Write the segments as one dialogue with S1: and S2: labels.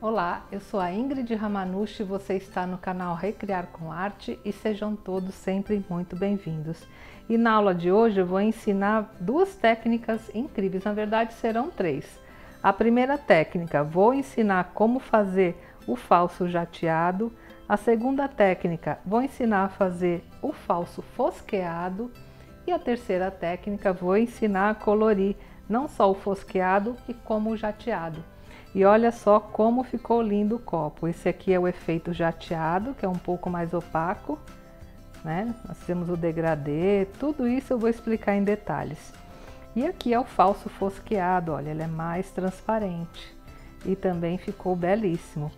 S1: Olá, eu sou a Ingrid Ramanushi, você está no canal Recriar com Arte e sejam todos sempre muito bem-vindos. E na aula de hoje eu vou ensinar duas técnicas incríveis, na verdade serão três. A primeira técnica, vou ensinar como fazer o falso jateado. A segunda técnica, vou ensinar a fazer o falso fosqueado. E a terceira técnica, vou ensinar a colorir não só o fosqueado e como o jateado. E olha só como ficou lindo o copo. Esse aqui é o efeito jateado, que é um pouco mais opaco, né? Nós temos o degradê, tudo isso eu vou explicar em detalhes. E aqui é o falso fosqueado, olha, ele é mais transparente e também ficou belíssimo.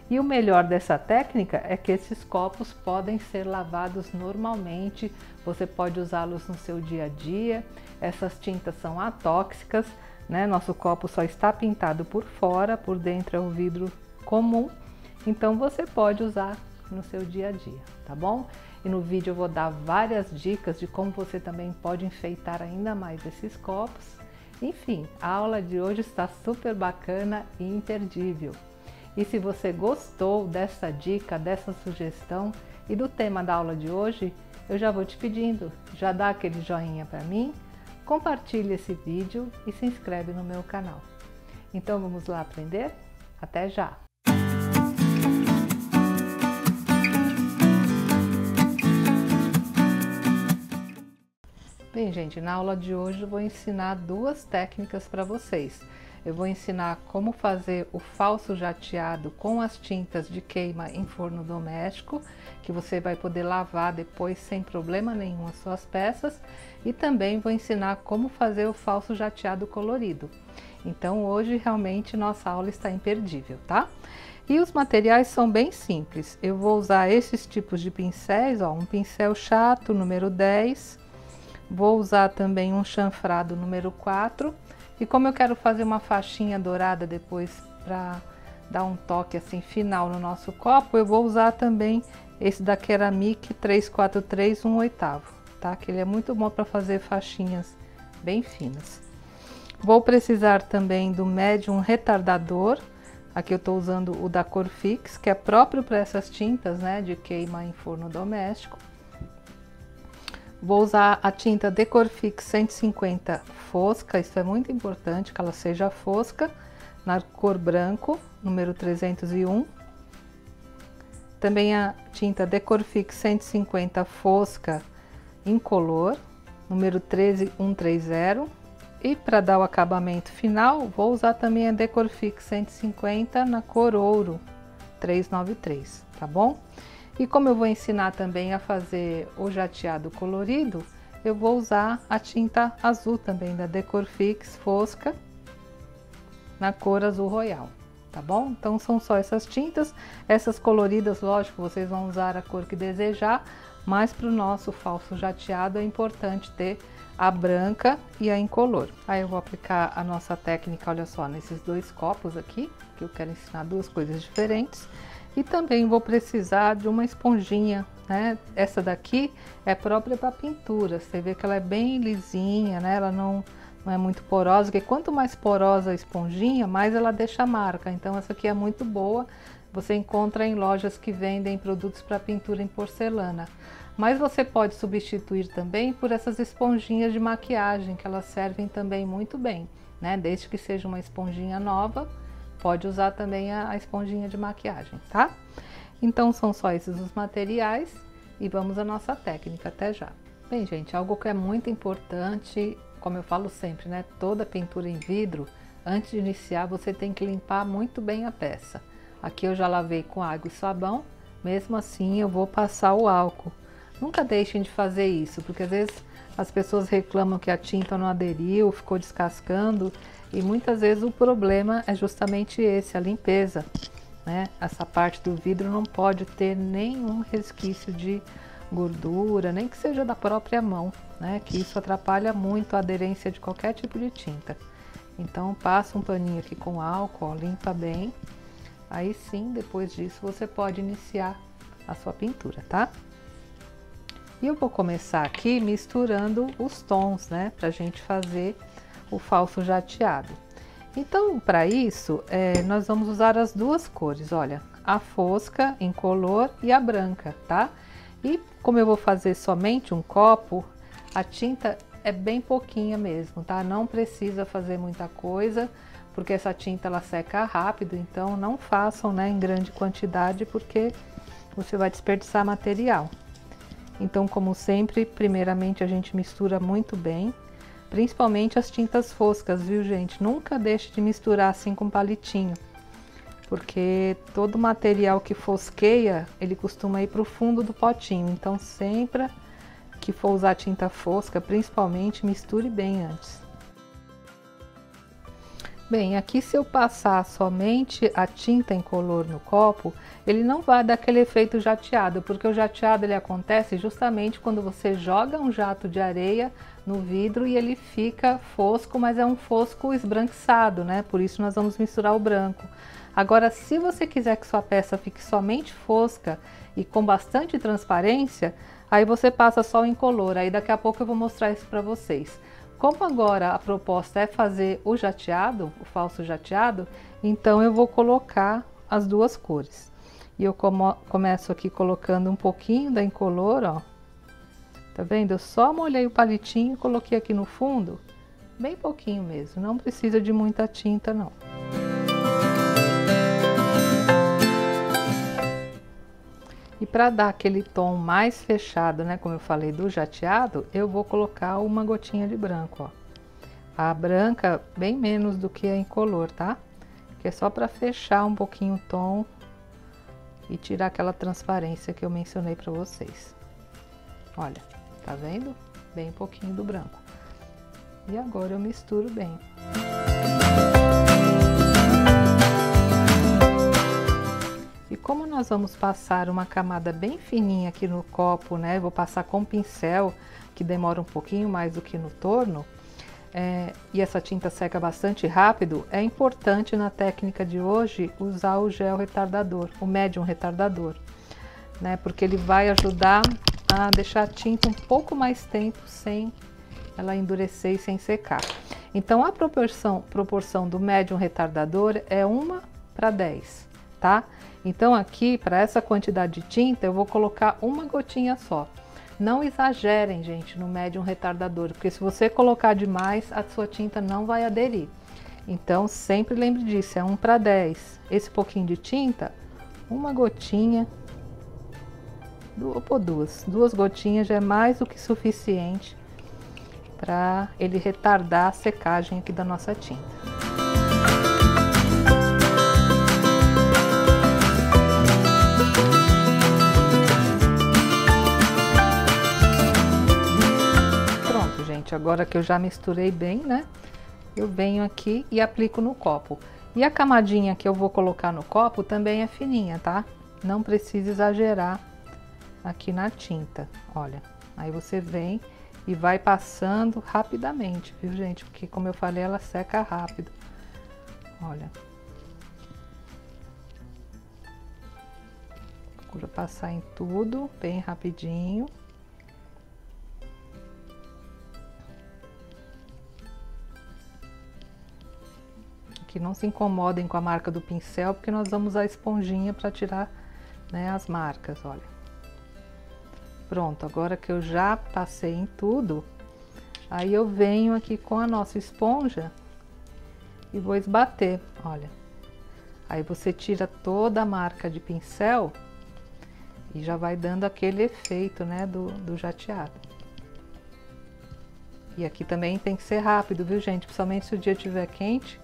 S1: E o melhor dessa técnica é que esses copos podem ser lavados normalmente, você pode usá-los no seu dia a dia. Essas tintas são atóxicas, né? Nosso copo só está pintado por fora, por dentro é o vidro comum, então você pode usar no seu dia a dia, tá bom? E no vídeo eu vou dar várias dicas de como você também pode enfeitar ainda mais esses copos. Enfim, a aula de hoje está super bacana e imperdível. E se você gostou dessa dica, dessa sugestão e do tema da aula de hoje, eu já vou te pedindo, já dá aquele joinha para mim, compartilhe esse vídeo e se inscreve no meu canal. Então vamos lá aprender? Até já! Bem, gente, na aula de hoje eu vou ensinar duas técnicas para vocês. Eu vou ensinar como fazer o falso jateado com as tintas de queima em forno doméstico, que você vai poder lavar depois sem problema nenhum as suas peças. E também vou ensinar como fazer o falso jateado colorido. Então hoje realmente nossa aula está imperdível, tá? E os materiais são bem simples. Eu vou usar esses tipos de pincéis, ó, um pincel chato número 10. Vou usar também um chanfrado número 4. E como eu quero fazer uma faixinha dourada depois para dar um toque assim final no nosso copo, eu vou usar também esse da Ceramic 343 1/8, tá? Que ele é muito bom para fazer faixinhas bem finas. Vou precisar também do médium retardador. Aqui eu estou usando o da Corfix, que é próprio para essas tintas, né, de queima em forno doméstico. Vou usar a tinta Decorfix 150 fosca, isso é muito importante que ela seja fosca, na cor branco, número 301. Também a tinta Decorfix 150 fosca incolor, número 13130. E para dar o acabamento final, vou usar também a Decorfix 150 na cor ouro, 393, tá bom? E como eu vou ensinar também a fazer o jateado colorido, eu vou usar a tinta azul também da Decorfix fosca na cor azul royal, tá bom? Então são só essas tintas, essas coloridas, lógico, vocês vão usar a cor que desejar, mas para o nosso falso jateado é importante ter a branca e a incolor. Aí eu vou aplicar a nossa técnica, olha só, nesses dois copos aqui, que eu quero ensinar duas coisas diferentes. E também vou precisar de uma esponjinha, né? Essa daqui é própria para pintura, você vê que ela é bem lisinha, né? Ela não é muito porosa, porque quanto mais porosa a esponjinha, mais ela deixa marca. Então essa aqui é muito boa, você encontra em lojas que vendem produtos para pintura em porcelana. Mas você pode substituir também por essas esponjinhas de maquiagem, que elas servem também muito bem, né? Desde que seja uma esponjinha nova, pode usar também a esponjinha de maquiagem, tá? Então são só esses os materiais e vamos à nossa técnica, até já. Bem, gente, algo que é muito importante, como eu falo sempre, né? Toda pintura em vidro, antes de iniciar, você tem que limpar muito bem a peça. Aqui eu já lavei com água e sabão, mesmo assim eu vou passar o álcool. Nunca deixem de fazer isso, porque às vezes as pessoas reclamam que a tinta não aderiu, ficou descascando, e muitas vezes o problema é justamente esse, a limpeza, né? Essa parte do vidro não pode ter nenhum resquício de gordura, nem que seja da própria mão, né? Que isso atrapalha muito a aderência de qualquer tipo de tinta. Então passa um paninho aqui com álcool, ó, limpa bem. Aí sim, depois disso você pode iniciar a sua pintura, tá? E eu vou começar aqui misturando os tons, né? Pra gente fazer o falso jateado. Então, para isso, nós vamos usar as duas cores, olha, a fosca incolor e a branca, tá? E como eu vou fazer somente um copo, a tinta é bem pouquinha mesmo, tá? Não precisa fazer muita coisa, porque essa tinta ela seca rápido, então não façam, né, em grande quantidade, porque você vai desperdiçar material. Então, como sempre, primeiramente a gente mistura muito bem, principalmente as tintas foscas, viu, gente? Nunca deixe de misturar assim com palitinho, porque todo material que fosqueia, ele costuma ir para o fundo do potinho. Então, sempre que for usar tinta fosca, principalmente, misture bem antes. Bem, aqui se eu passar somente a tinta incolor no copo, ele não vai dar aquele efeito jateado, porque o jateado ele acontece justamente quando você joga um jato de areia no vidro e ele fica fosco, mas é um fosco esbranquiçado, né? Por isso nós vamos misturar o branco. Agora, se você quiser que sua peça fique somente fosca e com bastante transparência, aí você passa só o incolor, aí daqui a pouco eu vou mostrar isso para vocês. Como agora a proposta é fazer o jateado, o falso jateado, então eu vou colocar as duas cores. E eu começo aqui colocando um pouquinho da incolor, ó. Tá vendo? Eu só molhei o palitinho e coloquei aqui no fundo, bem pouquinho mesmo, não precisa de muita tinta não. E para dar aquele tom mais fechado, né, como eu falei do jateado, eu vou colocar uma gotinha de branco, ó. A branca bem menos do que a incolor, tá? Que é só para fechar um pouquinho o tom e tirar aquela transparência que eu mencionei para vocês. Olha, tá vendo? Bem pouquinho do branco. E agora eu misturo bem. E como nós vamos passar uma camada bem fininha aqui no copo, né? Vou passar com pincel, que demora um pouquinho mais do que no torno, e essa tinta seca bastante rápido, é importante na técnica de hoje usar o gel retardador, o médium retardador, né? Porque ele vai ajudar a deixar a tinta um pouco mais tempo sem ela endurecer e sem secar. Então a proporção do médium retardador é 1:10, tá? Então aqui, para essa quantidade de tinta, eu vou colocar uma gotinha só. Não exagerem, gente, no médium retardador, porque se você colocar demais, a sua tinta não vai aderir. Então sempre lembre disso, é 1:10. Esse pouquinho de tinta, uma gotinha, ou duas gotinhas já é mais do que suficiente para ele retardar a secagem aqui da nossa tinta. Agora que eu já misturei bem, né? Eu venho aqui e aplico no copo. E a camadinha que eu vou colocar no copo também é fininha, tá? Não precisa exagerar aqui na tinta, olha. Aí você vem e vai passando rapidamente, viu, gente? Porque, como eu falei, ela seca rápido. Olha. Procura passar em tudo bem rapidinho. Que não se incomodem com a marca do pincel, porque nós vamos usar a esponjinha para tirar, né, as marcas, olha. Pronto, agora que eu já passei em tudo, aí eu venho aqui com a nossa esponja e vou esbater, olha. Aí você tira toda a marca de pincel e já vai dando aquele efeito, né, do jateado. E aqui também tem que ser rápido, viu, gente? Principalmente se o dia estiver quente,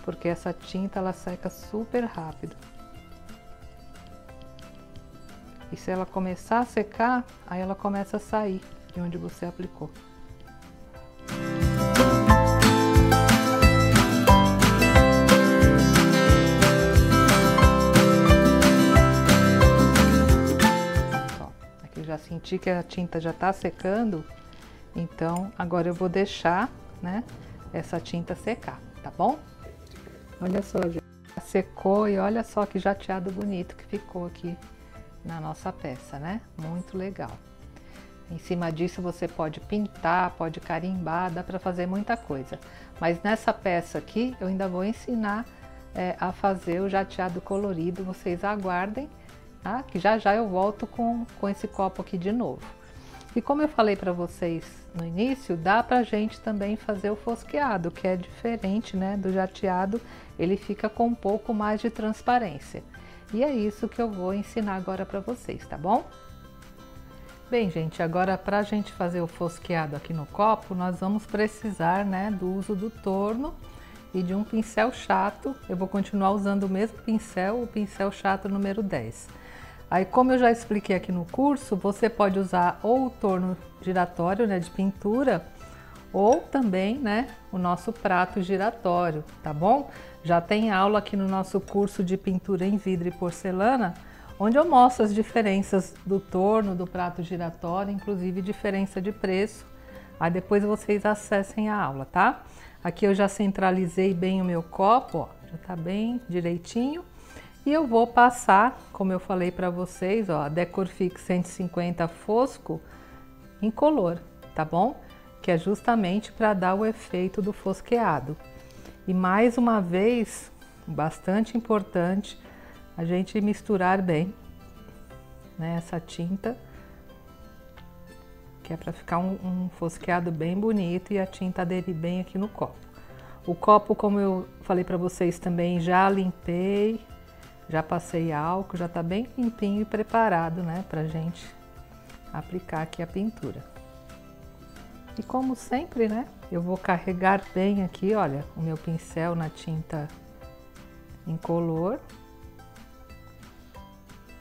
S1: porque essa tinta ela seca super rápido. E se ela começar a secar, aí ela começa a sair de onde você aplicou. Ó, aqui eu já senti que a tinta já tá secando, então agora eu vou deixar, né, essa tinta secar, tá bom? Olha só, já secou e olha só que jateado bonito que ficou aqui na nossa peça, né? Muito legal. Em cima disso você pode pintar, pode carimbar, dá para fazer muita coisa. Mas nessa peça aqui eu ainda vou ensinar a fazer o jateado colorido, vocês aguardem, tá? Que já já eu volto com esse copo aqui de novo. E como eu falei para vocês no início, dá pra gente também fazer o fosqueado, que é diferente, né, do jateado, ele fica com um pouco mais de transparência. E é isso que eu vou ensinar agora para vocês, tá bom? Bem, gente, agora para a gente fazer o fosqueado aqui no copo, nós vamos precisar, né, do uso do torno e de um pincel chato. Eu vou continuar usando o mesmo pincel, o pincel chato número 10. Aí, como eu já expliquei aqui no curso, você pode usar ou o torno giratório, né, de pintura, ou também, né, o nosso prato giratório, tá bom? Já tem aula aqui no nosso curso de pintura em vidro e porcelana, onde eu mostro as diferenças do torno, do prato giratório, inclusive diferença de preço. Aí depois vocês acessem a aula, tá? Aqui eu já centralizei bem o meu copo, ó, já tá bem direitinho. E eu vou passar, como eu falei para vocês, ó, a Decorfix 150 fosco incolor, tá bom? Que é justamente para dar o efeito do fosqueado. E mais uma vez, bastante importante, a gente misturar bem, né, essa tinta, que é para ficar um fosqueado bem bonito e a tinta aderir bem aqui no copo. O copo, como eu falei para vocês também, já limpei, já passei álcool, já tá bem limpinho e preparado, né, pra gente aplicar aqui a pintura. E como sempre, né, eu vou carregar bem aqui, olha, o meu pincel na tinta incolor.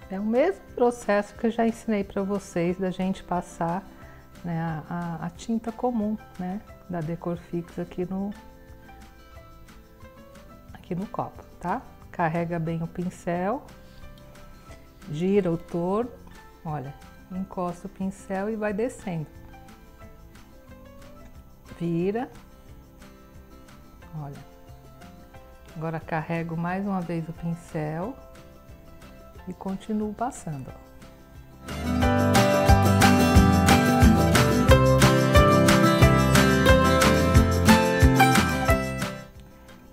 S1: É o mesmo processo que eu já ensinei para vocês da gente passar, né, a tinta comum, né, da Decorfix aqui no copo, tá? Carrega bem o pincel, gira o torno, olha, encosta o pincel e vai descendo. Vira, olha. Agora carrego mais uma vez o pincel e continuo passando, ó.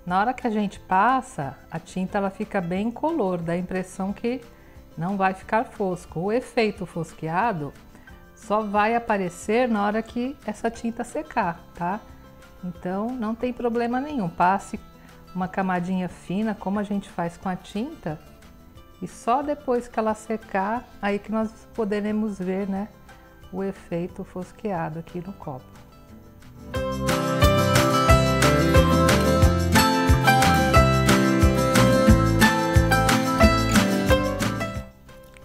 S1: Na hora que a gente passa, a tinta ela fica bem incolor, dá a impressão que não vai ficar fosco. O efeito fosqueado só vai aparecer na hora que essa tinta secar, tá? Então não tem problema nenhum, passe uma camadinha fina, como a gente faz com a tinta, e só depois que ela secar, aí que nós poderemos ver, né, o efeito fosqueado aqui no copo.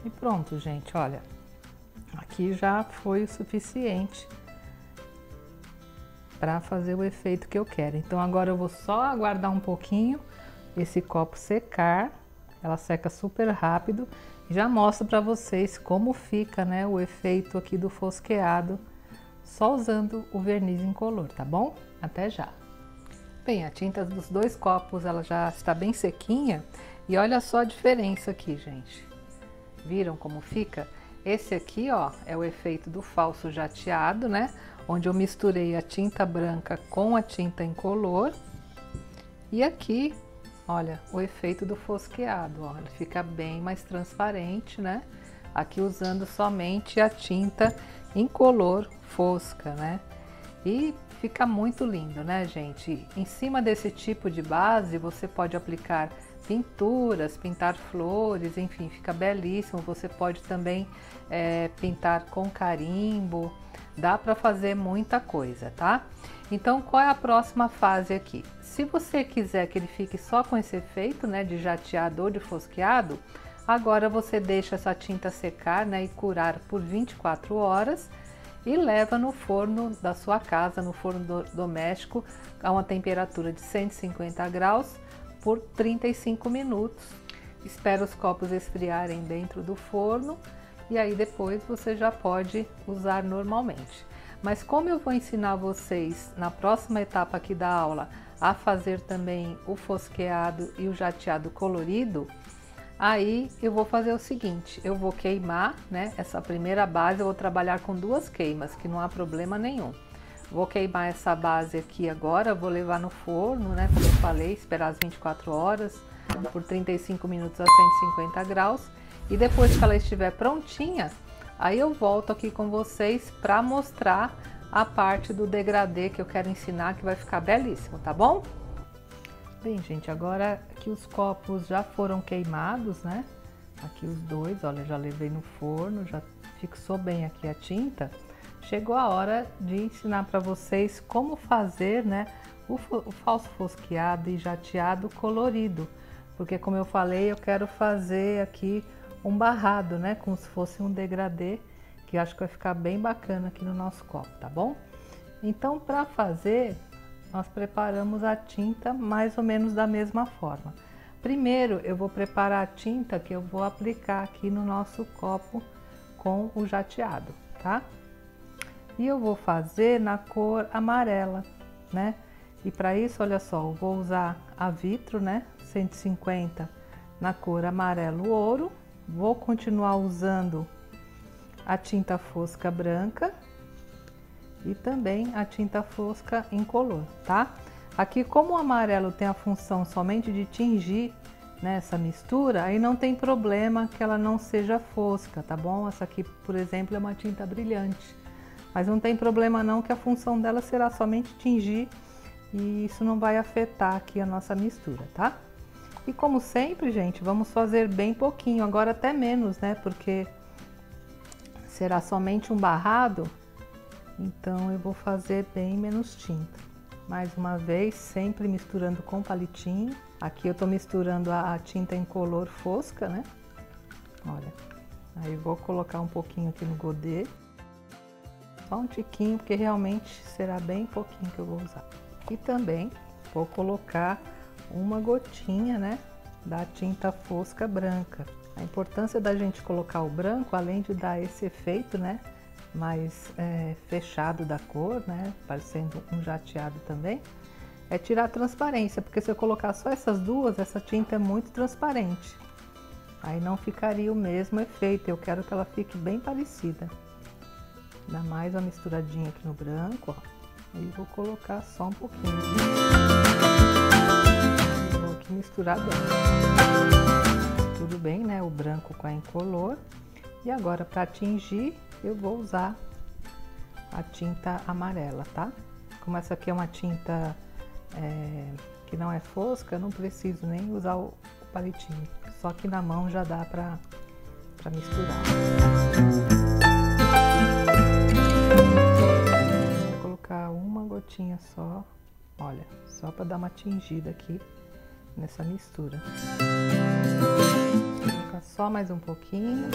S1: E pronto, gente, olha, aqui já foi o suficiente para fazer o efeito que eu quero. Então agora eu vou só aguardar um pouquinho esse copo secar. Ela seca super rápido. Já mostro para vocês como fica, né, o efeito aqui do fosqueado só usando o verniz incolor, tá bom? Até já. Bem, a tinta dos dois copos ela já está bem sequinha e olha só a diferença aqui, gente. Viram como fica? Esse aqui, ó, é o efeito do falso jateado, né? Onde eu misturei a tinta branca com a tinta incolor. E aqui, olha, o efeito do fosqueado, ó, ele fica bem mais transparente, né? Aqui usando somente a tinta incolor fosca, né? E fica muito lindo, né, gente? Em cima desse tipo de base, você pode aplicar pinturas, pintar flores, enfim, fica belíssimo. Você pode também pintar com carimbo, dá para fazer muita coisa, tá? Então, qual é a próxima fase aqui? Se você quiser que ele fique só com esse efeito, né, de jateado ou de fosqueado, agora você deixa essa tinta secar, né, e curar por 24 horas e leva no forno da sua casa, no forno doméstico, a uma temperatura de 150 graus por 35 minutos. Espera os copos esfriarem dentro do forno e aí depois você já pode usar normalmente. Mas como eu vou ensinar vocês na próxima etapa aqui da aula a fazer também o fosqueado e o jateado colorido, Aí eu vou fazer o seguinte, eu vou queimar, né, essa primeira base, eu vou trabalhar com 2 queimas, que não há problema nenhum. Vou queimar essa base aqui agora, vou levar no forno, né, como eu falei, esperar as 24 horas, por 35 minutos a 150 graus. E depois que ela estiver prontinha, aí eu volto aqui com vocês para mostrar a parte do degradê que eu quero ensinar, que vai ficar belíssimo, tá bom? Bem, gente, agora que os copos já foram queimados, né? Aqui os dois, olha, já levei no forno, já fixou bem aqui a tinta. Chegou a hora de ensinar para vocês como fazer, né, o falso fosqueado e jateado colorido. Porque, como eu falei, eu quero fazer aqui um barrado, né, como se fosse um degradê, que eu acho que vai ficar bem bacana aqui no nosso copo, tá bom? Então, para fazer, nós preparamos a tinta mais ou menos da mesma forma. Primeiro, eu vou preparar a tinta que eu vou aplicar aqui no nosso copo com o jateado, tá? E eu vou fazer na cor amarela, né? E para isso, olha só, eu vou usar a Vitro, né? 150 na cor amarelo ouro. Vou continuar usando a tinta fosca branca e também a tinta fosca incolor, tá? Aqui, como o amarelo tem a função somente de tingir, né, essa mistura, aí não tem problema que ela não seja fosca, tá bom? Essa aqui, por exemplo, é uma tinta brilhante. Mas não tem problema não, que a função dela será somente tingir e isso não vai afetar aqui a nossa mistura, tá? E como sempre, gente, vamos fazer bem pouquinho, agora até menos, né? Porque será somente um barrado, então eu vou fazer bem menos tinta. Mais uma vez, sempre misturando com palitinho. Aqui eu tô misturando a tinta incolor fosca, né? Olha, aí eu vou colocar um pouquinho aqui no godê. Só um tiquinho, porque realmente será bem pouquinho que eu vou usar. E também vou colocar uma gotinha, né, da tinta fosca branca. A importância da gente colocar o branco, além de dar esse efeito, né, mais fechado da cor, né, parecendo um jateado também, é tirar a transparência, porque se eu colocar só essas duas, essa tinta é muito transparente. Aí não ficaria o mesmo efeito, eu quero que ela fique bem parecida. Dá mais uma misturadinha aqui no branco, ó. E vou colocar só um pouquinho. Vou aqui misturar bem. Tudo bem, né? O branco com a incolor. E agora, para tingir, eu vou usar a tinta amarela, tá? Como essa aqui é uma tinta que não é fosca, eu não preciso nem usar o palitinho. Só que na mão já dá para misturar. Vou colocar uma gotinha só, olha, só para dar uma tingida aqui nessa mistura. Vou colocar só mais um pouquinho.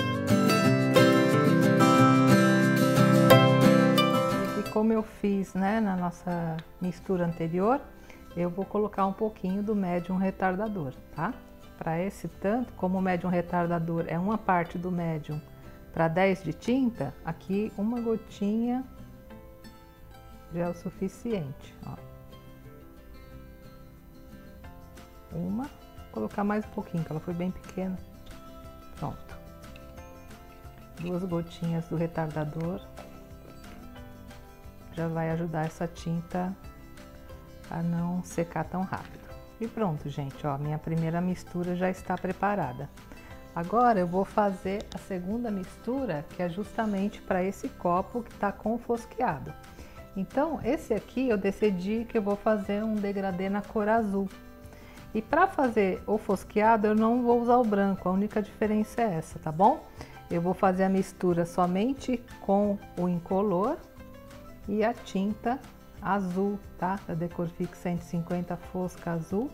S1: E como eu fiz, né, na nossa mistura anterior, eu vou colocar um pouquinho do médium retardador, tá? Para esse tanto, como o médium retardador é uma parte do médium para 10 de tinta, aqui uma gotinha já é o suficiente, ó. Uma, vou colocar mais um pouquinho, que ela foi bem pequena. Pronto. 2 gotinhas do retardador já vai ajudar essa tinta a não secar tão rápido. E pronto, gente, ó, minha primeira mistura já está preparada. Agora eu vou fazer a segunda mistura, que é justamente para esse copo que está com o fosqueado. Então, esse aqui eu decidi que eu vou fazer um degradê na cor azul. E para fazer o fosqueado eu não vou usar o branco, a única diferença é essa, tá bom? Eu vou fazer a mistura somente com o incolor e a tinta azul, tá? Da Decorfix 150 fosca azul.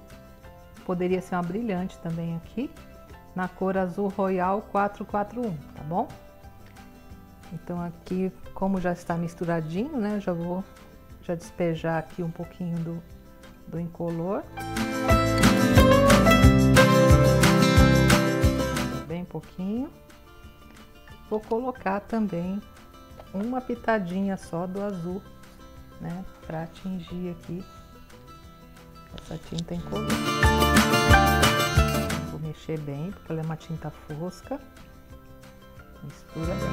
S1: Poderia ser uma brilhante também aqui, na cor azul royal 441, tá bom? Então aqui, como já está misturadinho, né? Já vou despejar aqui um pouquinho do incolor. Bem pouquinho. Vou colocar também uma pitadinha só do azul, né, para atingir aqui essa tinta incolor. Vou mexer bem, porque ela é uma tinta fosca. Mistura bem.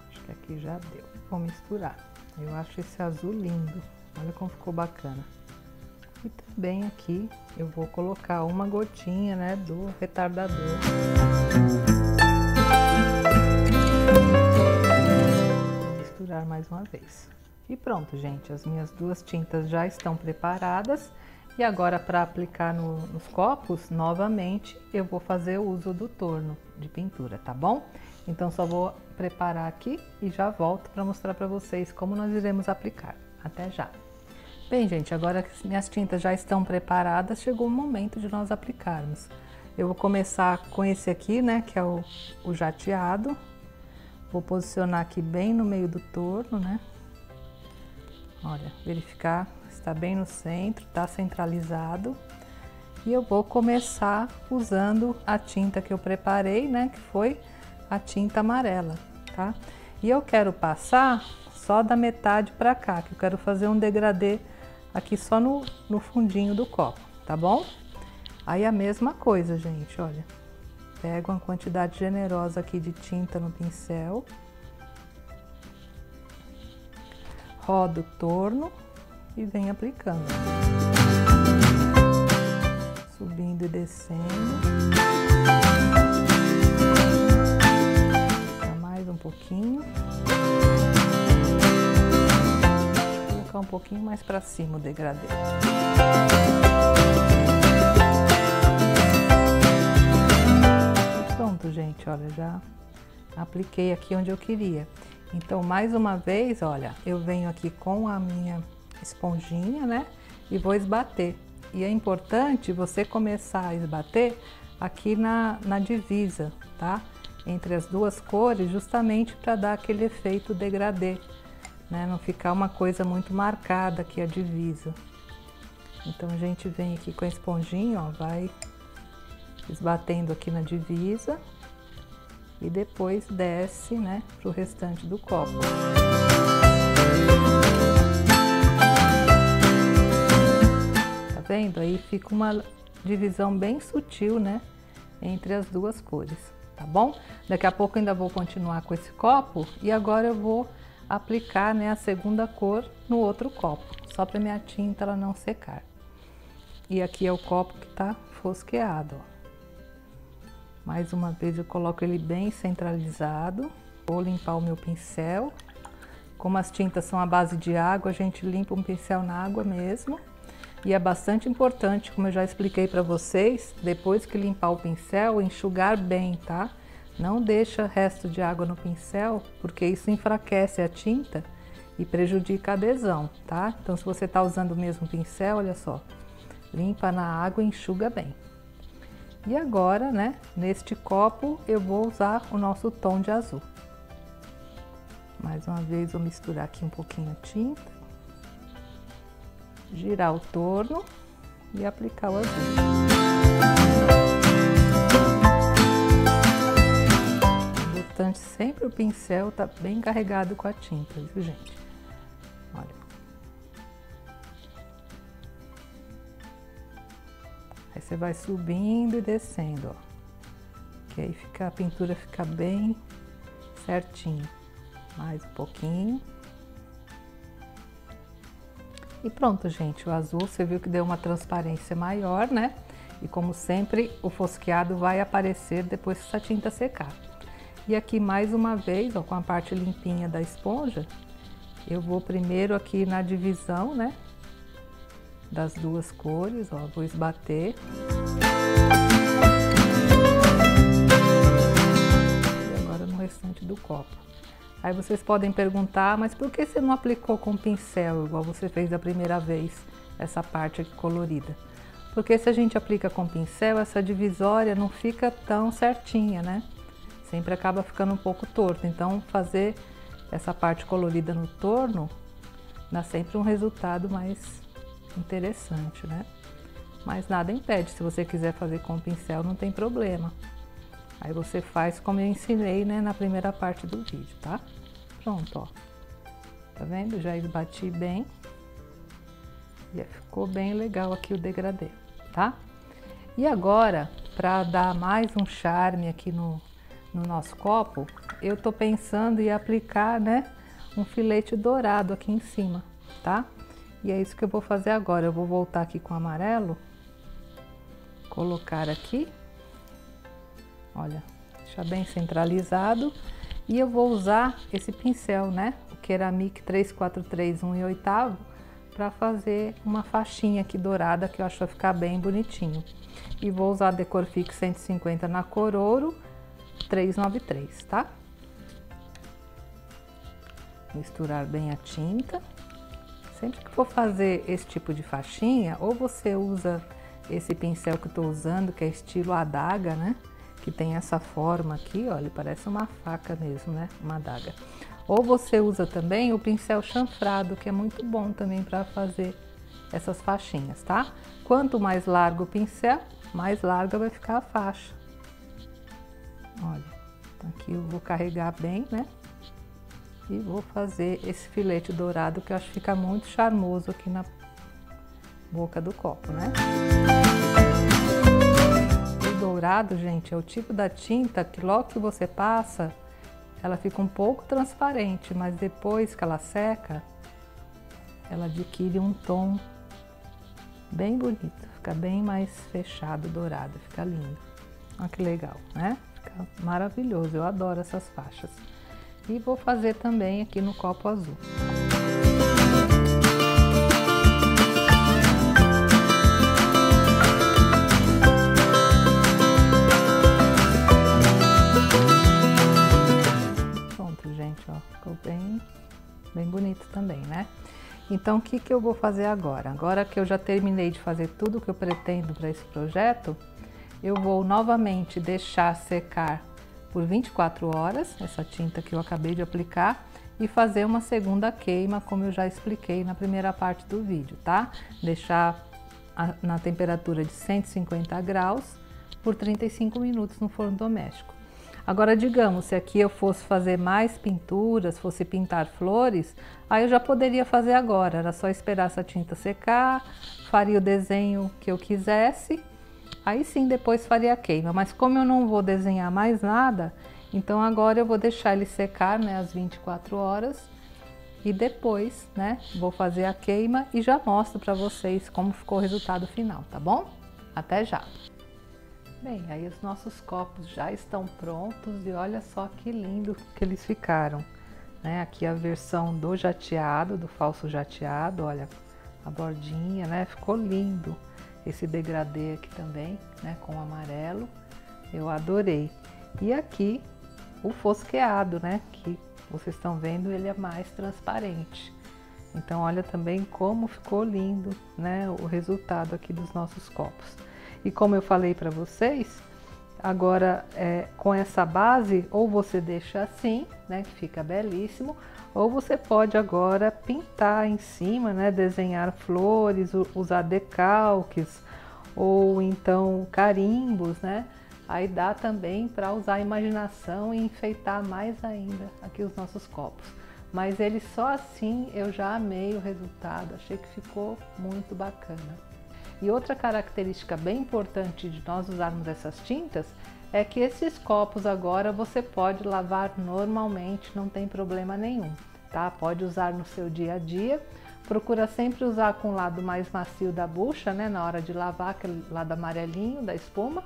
S1: Acho que aqui já deu. Vou misturar. Eu acho esse azul lindo. Olha como ficou bacana. E também aqui eu vou colocar uma gotinha, né, do retardador. Vou misturar mais uma vez. E pronto, gente, as minhas duas tintas já estão preparadas. E agora, para aplicar nos copos, novamente, eu vou fazer o uso do torno de pintura, tá bom? Então, só vou preparar aqui e já volto para mostrar para vocês como nós iremos aplicar. Até já! Bem, gente, agora que minhas tintas já estão preparadas, chegou o momento de nós aplicarmos. Eu vou começar com esse aqui, né, que é o jateado. Vou posicionar aqui bem no meio do torno, né? Olha, verificar se está bem no centro, tá centralizado. E eu vou começar usando a tinta que eu preparei, né, que foi a tinta amarela, tá? E eu quero passar só da metade para cá, que eu quero fazer um degradê aqui só no fundinho do copo, tá bom? Aí a mesma coisa, gente, olha. Pego uma quantidade generosa aqui de tinta no pincel. Rodo o torno e venho aplicando. Subindo e descendo. Mais um pouquinho. Um pouquinho mais para cima o degradê. E pronto, gente, olha, já apliquei aqui onde eu queria. Então, mais uma vez, olha, eu venho aqui com a minha esponjinha, né, e vou esbater. E é importante você começar a esbater aqui na divisa, tá? Entre as duas cores, justamente para dar aquele efeito degradê. Né, não ficar uma coisa muito marcada aqui a divisa. Então a gente vem aqui com a esponjinha, ó, vai esbatendo aqui na divisa e depois desce, né, pro restante do copo. Tá vendo? Aí fica uma divisão bem sutil, né, entre as duas cores, tá bom? Daqui a pouco eu ainda vou continuar com esse copo e agora eu vou aplicar, né, a segunda cor no outro copo, só para minha tinta ela não secar. E aqui é o copo que tá fosqueado, ó. Mais uma vez eu coloco ele bem centralizado. Vou limpar o meu pincel. Como as tintas são à base de água, a gente limpa um pincel na água mesmo. E é bastante importante, como eu já expliquei para vocês, depois que limpar o pincel, enxugar bem, tá? Não deixa resto de água no pincel, porque isso enfraquece a tinta e prejudica a adesão, tá? Então, se você tá usando o mesmo pincel, olha só, limpa na água e enxuga bem. E agora, né, neste copo eu vou usar o nosso tom de azul. Mais uma vez, vou misturar aqui um pouquinho a tinta, girar o torno e aplicar o azul. Sempre o pincel tá bem carregado com a tinta, viu, gente? Olha. Aí você vai subindo e descendo, ó. Que aí a pintura fica bem certinho. Mais um pouquinho. E pronto, gente. O azul, você viu que deu uma transparência maior, né? E como sempre, o fosqueado vai aparecer depois que essa tinta secar. E aqui mais uma vez, ó, com a parte limpinha da esponja, eu vou primeiro aqui na divisão, né, das duas cores, ó, vou esbater. E agora no restante do copo. Aí vocês podem perguntar, mas por que você não aplicou com pincel, igual você fez da primeira vez, essa parte aqui colorida? Porque se a gente aplica com pincel, essa divisória não fica tão certinha, né? Sempre acaba ficando um pouco torto, então fazer essa parte colorida no torno dá sempre um resultado mais interessante, né? Mas nada impede, se você quiser fazer com pincel não tem problema. Aí você faz como eu ensinei, né, na primeira parte do vídeo, tá? Pronto, ó. Tá vendo? Já esbati bem. E ficou bem legal aqui o degradê, tá? E agora, para dar mais um charme aqui no nosso copo, eu tô pensando em aplicar, né, um filete dourado aqui em cima, tá? E é isso que eu vou fazer agora. Eu vou voltar aqui com o amarelo, colocar aqui, olha, deixar bem centralizado. E eu vou usar esse pincel, né, o Ceramic 343 1/8, para fazer uma faixinha aqui dourada, que eu acho que vai ficar bem bonitinho. E vou usar a Decorfix 150 na cor ouro 393, tá? Misturar bem a tinta. Sempre que for fazer esse tipo de faixinha, ou você usa esse pincel que eu tô usando, que é estilo adaga, né? Que tem essa forma aqui, ó, ele parece uma faca mesmo, né? Uma adaga. Ou você usa também o pincel chanfrado, que é muito bom também para fazer essas faixinhas, tá? Quanto mais largo o pincel, mais larga vai ficar a faixa. Olha, aqui eu vou carregar bem, né? E vou fazer esse filete dourado, que eu acho que fica muito charmoso aqui na boca do copo, né? O dourado, gente, é o tipo da tinta que logo que você passa, ela fica um pouco transparente, mas depois que ela seca, ela adquire um tom bem bonito, fica bem mais fechado, dourado, fica lindo. Olha que legal, né? Fica maravilhoso, eu adoro essas faixas. E vou fazer também aqui no copo azul. Ficou bem bonito também, né? Então, o que eu vou fazer agora? Agora que eu já terminei de fazer tudo que eu pretendo para esse projeto, eu vou novamente deixar secar por 24 horas, essa tinta que eu acabei de aplicar, e fazer uma segunda queima, como eu já expliquei na primeira parte do vídeo, tá? Deixar na temperatura de 150 graus por 35 minutos no forno doméstico. Agora, digamos, se aqui eu fosse fazer mais pinturas, fosse pintar flores, aí eu já poderia fazer agora, era só esperar essa tinta secar, faria o desenho que eu quisesse, aí sim depois faria a queima. Mas como eu não vou desenhar mais nada, então agora eu vou deixar ele secar, né, às 24 horas e depois, né, vou fazer a queima e já mostro para vocês como ficou o resultado final, tá bom? Até já! Bem, aí os nossos copos já estão prontos e olha só que lindo que eles ficaram, né? Aqui a versão do jateado, do falso jateado, olha a bordinha, né? Ficou lindo esse degradê aqui também, né? Com amarelo, eu adorei. E aqui o fosqueado, né? Que vocês estão vendo, ele é mais transparente. Então olha também como ficou lindo, né? O resultado aqui dos nossos copos. E como eu falei para vocês, agora com essa base, ou você deixa assim, né, que fica belíssimo, ou você pode agora pintar em cima, né, desenhar flores, usar decalques, ou então carimbos, né? Aí dá também para usar a imaginação e enfeitar mais ainda aqui os nossos copos. Mas ele só assim eu já amei o resultado, achei que ficou muito bacana. E outra característica bem importante de nós usarmos essas tintas é que esses copos agora você pode lavar normalmente, não tem problema nenhum, tá? Pode usar no seu dia a dia, procura sempre usar com o lado mais macio da bucha, né? Na hora de lavar, aquele lado amarelinho da espuma,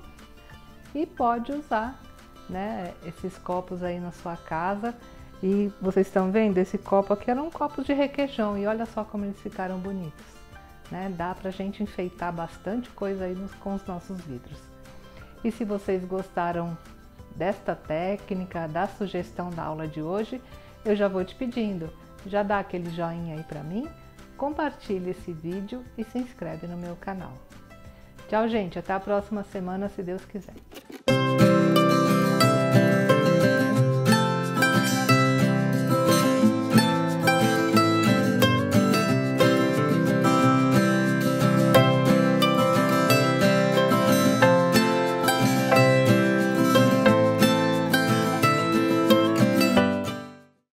S1: e pode usar, né, esses copos aí na sua casa. E vocês estão vendo, esse copo aqui eram copos de requeijão e olha só como eles ficaram bonitos. Né? Dá pra gente enfeitar bastante coisa aí com os nossos vidros. E se vocês gostaram desta técnica, da sugestão da aula de hoje, eu já vou te pedindo, já dá aquele joinha aí pra mim, compartilhe esse vídeo e se inscreve no meu canal. Tchau, gente, até a próxima semana, se Deus quiser.